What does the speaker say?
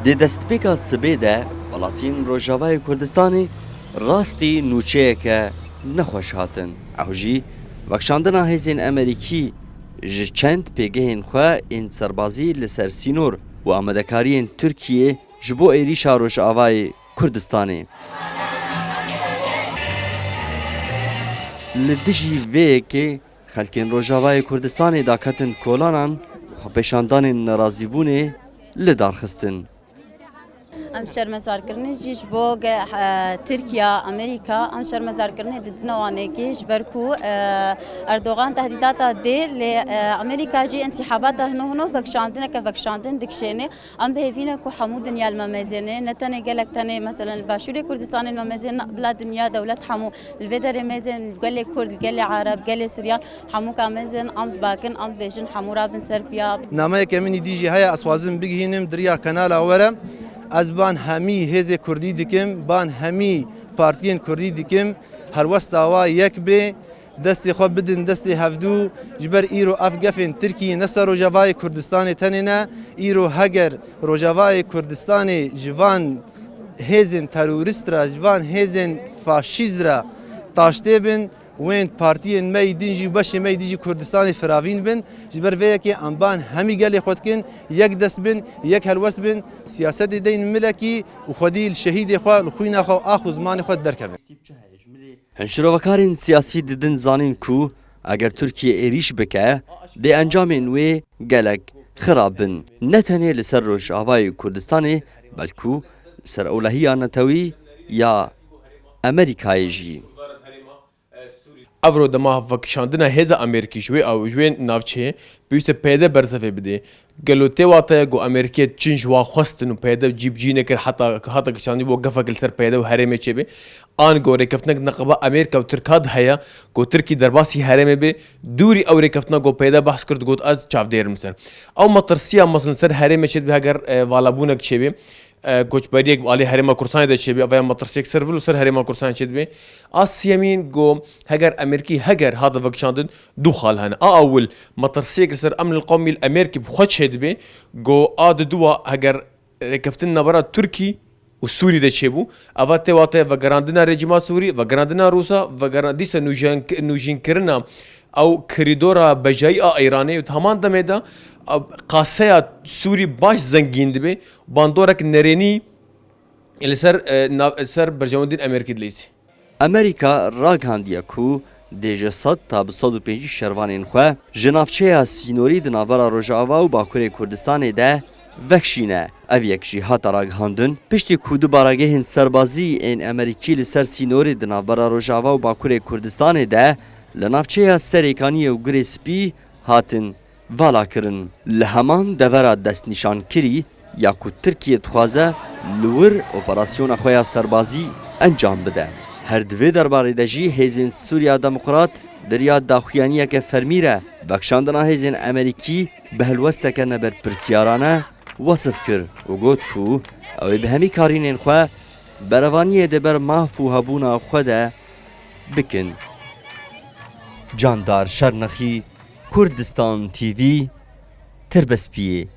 Di destpêka sibê de welatiyên Rojavayê Kurdistanê rastî nûçeyeke nexweş hatin. Ew jî vekşandina hêzên Amerîkî ji çend pêgehên xwe ên serbazî li ser sînor û amadekariyên Tirkiyê ji bo êrîşa Rojavayê Kurdistanê. Li dijî vê yekê xelkên Rojavayê Kurdistanê daketin kolanan û xwepêşandanên nerazîbûnê li darxistin. ام شرمزارکردنی جیش بو ترکیه امریکا ام شرمزارکردنی ددنوانه کیش برکو اردوغان تهدیدات دی ل امریکا جی انسحابات هنو بکشاندن که بکشاندن دکشینه ام بهبینه کو حمود دنیا الممازنه نتنه گلک تنه مثلا باشور کردستان الممازنه بلا دنیا دولت حمو البدر مازن قال كرد قال عرب قال سوريان حمو كامزن ام باكن ام بيجن حمو رابن سربيا نامه کمینی دیجی هيا اسوازم بگهینم دریا کانال اورم از بان همی هز کردی دکم بان همی پارتین کردی دکم هر وست آوا یک به دست خواب بدن دست هفدو جبر ایرو افغفن ترکیه نصر روجاوای کردستان تنینا ایرو هگر روجاوای کردستان جوان هزن تروریست را جوان هزن فاشیست را تاشته بن وين بارتيين ما يدينجي باش ما يديجي كردستان فراوين بن جبر فيكي امبان همي قال خدكن يك دس بن يك هلوس بن سياسه دين ملكي وخدي الشهيد اخو الخوين اخو زمان خد دركبه هنشروکارên siyasî didin zanîn ku eger Tirkiye êrîş bike dê encamên wê gelek xirab bin ne tenê li ser Rojavayê Kurdistanê belkû li ser ewlehiya Netewî ya Amerîkayê jî. Avro dema vekşandina hêza Amerîkî ji wê ew ji wê navçeyê pêwîst e peyde berzefê bide. Gelo tê wataya ku Amerîkê Çîn ji wan xwestin û peyde cîbcî nekir heta kişandî bo gefek li ser peyde û herêmê çêbê. An gorêkeftinek neqeba Amerîka û Tirka heye ku Tirkî derbasî herêmê bê dûrî ew rêkeftina ku peyde behs kir got ez çavdêrim ser. Ew matirsiya meselin ser herêmê çê dibe heger valabûnek çêbê koçberiyek alê herêma Kurdistanê de çêbî veya matirsiyek servil û ser herêma Kurdistanê çêdibê. Asiyemîn got heger Amerîkî heger hata vekşandin du xal hene. A ewil matirsiyek li ser emnil qewmî Amerîkî xwe çêdibê got a di duwa heger rêkeftin navbera Tirkî û Sûrî de çêbû eva tê wataya vegerandina rejîma Sûrî vegerandina Rûsa dîsa nûjînkirina ew korîdora bejayî a Îranê û heman demê de qaseya Sûrî baş zengîn dibe bandorek nerênî li ser berjewendên Amerîkî dilîzî. Amerîka ragihandiye ku dê ji 100 ta bi 150 şervanên xwe ji navçeya sînorî di navbera Rojava û Bakurê Kurdistanê de vekşîne. Ev yek jî hata ragihandin piştî ku du baragehên serbazî ên Amerîkî li ser sînorê di navbera Rojava û Bakurê Kurdistanê de li navçeya Serêkaniyê û Girê Spî hatin vala kirin. Li heman devera destnîşankirî ya ku Tirkiye dixwaze li wir operasyona xwe ya serbazî encam bide. Her divê derbarê de jî hêzên Sûriya Demokrat diriya daxuyaniyeke fermî re vekşandina hêzên Amerîkî bi helwesteke neberpirsiyarane wasif kir û got ku ew ê bi hemî karînên xwe berevaniyê di ber maf û hebûna xwe de bikin. Candar Şernexî Kurdistan TV Tirabespiyê.